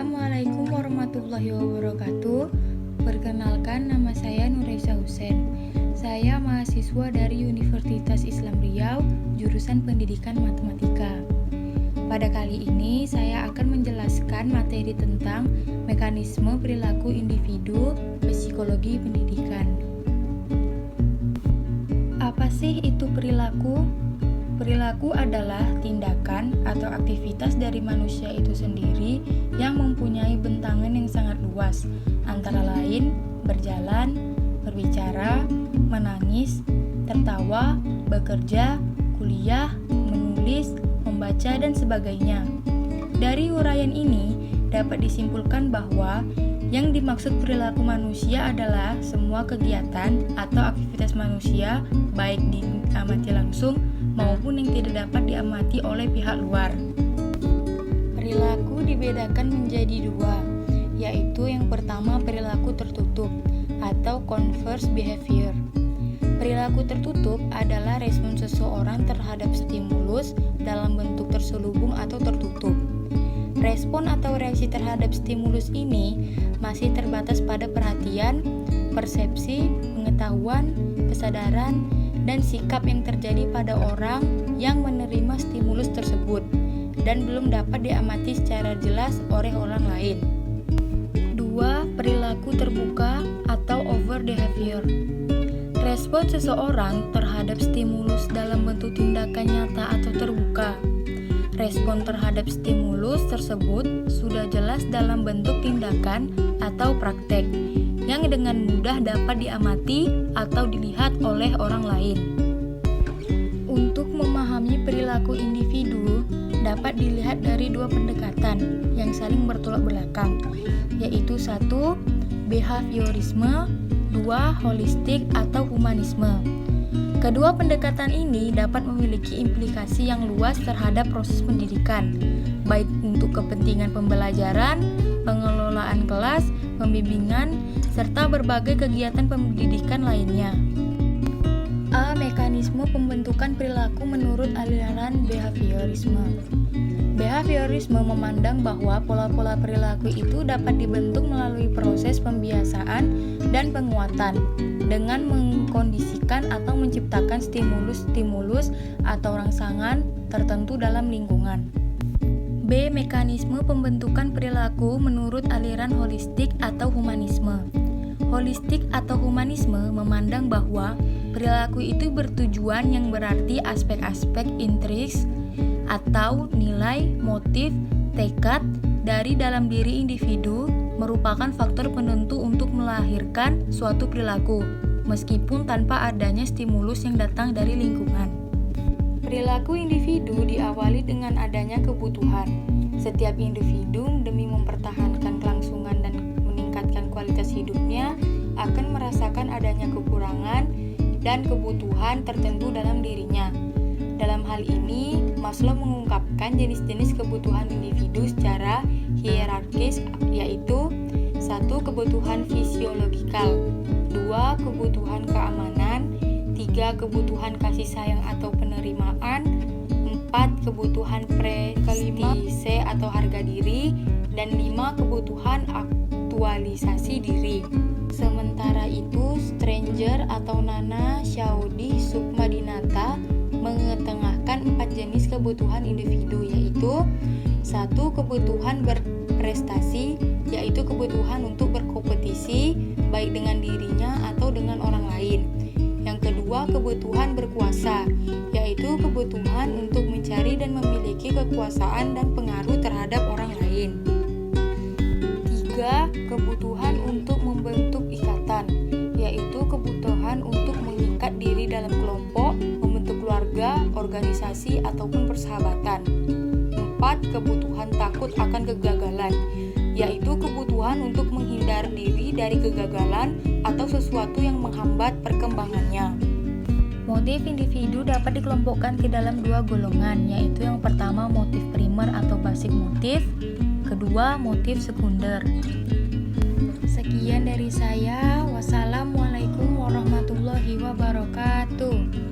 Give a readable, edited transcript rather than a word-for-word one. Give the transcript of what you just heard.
Assalamualaikum warahmatullahi wabarakatuh. Perkenalkan, nama saya Nuraisa Husen. Saya mahasiswa dari Universitas Islam Riau, jurusan Pendidikan Matematika. Pada kali ini, saya akan menjelaskan materi tentang mekanisme perilaku individu psikologi pendidikan. Apa sih itu perilaku? Perilaku adalah tindakan atau aktivitas dari manusia itu sendiri yang mempunyai bentangan yang sangat luas, antara lain berjalan, berbicara, menangis, tertawa, bekerja, kuliah, menulis, membaca, dan sebagainya. Dari uraian ini dapat disimpulkan bahwa yang dimaksud perilaku manusia adalah semua kegiatan atau aktivitas manusia, baik diamati langsung maupun yang tidak dapat diamati oleh pihak luar. Perilaku dibedakan menjadi dua, yaitu yang pertama perilaku tertutup atau converse behavior. Perilaku tertutup adalah respon seseorang terhadap stimulus dalam bentuk terselubung atau tertutup. Respon atau reaksi terhadap stimulus ini masih terbatas pada perhatian, persepsi, pengetahuan, kesadaran, dan sikap yang terjadi pada orang yang menerima stimulus tersebut dan belum dapat diamati secara jelas oleh orang lain. 2. Perilaku terbuka atau overt behavior. Respon seseorang terhadap stimulus dalam bentuk tindakan nyata atau terbuka. Respon terhadap stimulus tersebut sudah jelas dalam bentuk tindakan atau praktek yang dengan mudah dapat diamati atau dilihat oleh orang lain. Untuk memahami perilaku individu dapat dilihat dari dua pendekatan yang saling bertolak belakang, yaitu 1. Behaviorisme, 2. Holistik atau humanisme. Kedua pendekatan ini dapat memiliki implikasi yang luas terhadap proses pendidikan, baik untuk kepentingan pembelajaran, pengelolaan kelas, pembimbingan, serta berbagai kegiatan pendidikan lainnya. A. Mekanisme pembentukan perilaku menurut aliran behaviorisme. Behaviorisme memandang bahwa pola-pola perilaku itu dapat dibentuk melalui proses pembiasaan dan penguatan dengan mengkondisikan atau menciptakan stimulus-stimulus atau rangsangan tertentu dalam lingkungan. B. Mekanisme pembentukan perilaku menurut aliran holistik atau humanisme. Holistik atau humanisme memandang bahwa perilaku itu bertujuan yang berarti aspek-aspek intrinsik atau nilai, motif, tekad dari dalam diri individu merupakan faktor penentu untuk melahirkan suatu perilaku, meskipun tanpa adanya stimulus yang datang dari lingkungan. Perilaku individu diawali dengan adanya kebutuhan. Setiap individu demi mempertahankan kelangsungan dan meningkatkan kualitas hidupnya akan merasakan adanya kekurangan dan kebutuhan tertentu dalam dirinya. Dalam hal ini, Maslow mengungkapkan jenis-jenis kebutuhan individu secara hierarkis, yaitu 1. Kebutuhan fisiologikal, 2. Kebutuhan keamanan, 3. Kebutuhan kasih sayang atau penerimaan, 4. Kebutuhan prestise atau harga diri, dan 5. Kebutuhan aktualisasi diri. Sementara itu, Stranger atau Nana Shaudi Sukmadinata mengetengahkan 4 jenis kebutuhan individu, yaitu 1. Kebutuhan berprestasi, yaitu kebutuhan untuk berkompetisi baik dengan dirinya atau dengan orang lain. Yang kedua, kebutuhan berkuasa, yaitu kebutuhan untuk mencari dan memiliki kekuasaan dan pengaruh terhadap orang lain. 3. Kebutuhan untuk membentuk ikatan, yaitu kebutuhan untuk mengikat diri dalam kelompok, membentuk keluarga, organisasi, ataupun persahabatan. 4. Kebutuhan takut akan kegagalan, yaitu kebutuhan untuk menghindar diri dari kegagalan atau sesuatu yang menghambat perkembangannya. Motif individu dapat dikelompokkan ke dalam dua golongan, yaitu yang pertama motif primer atau basic motif, kedua motif sekunder. Sekian dari saya. Wassalamualaikum warahmatullahi wabarakatuh.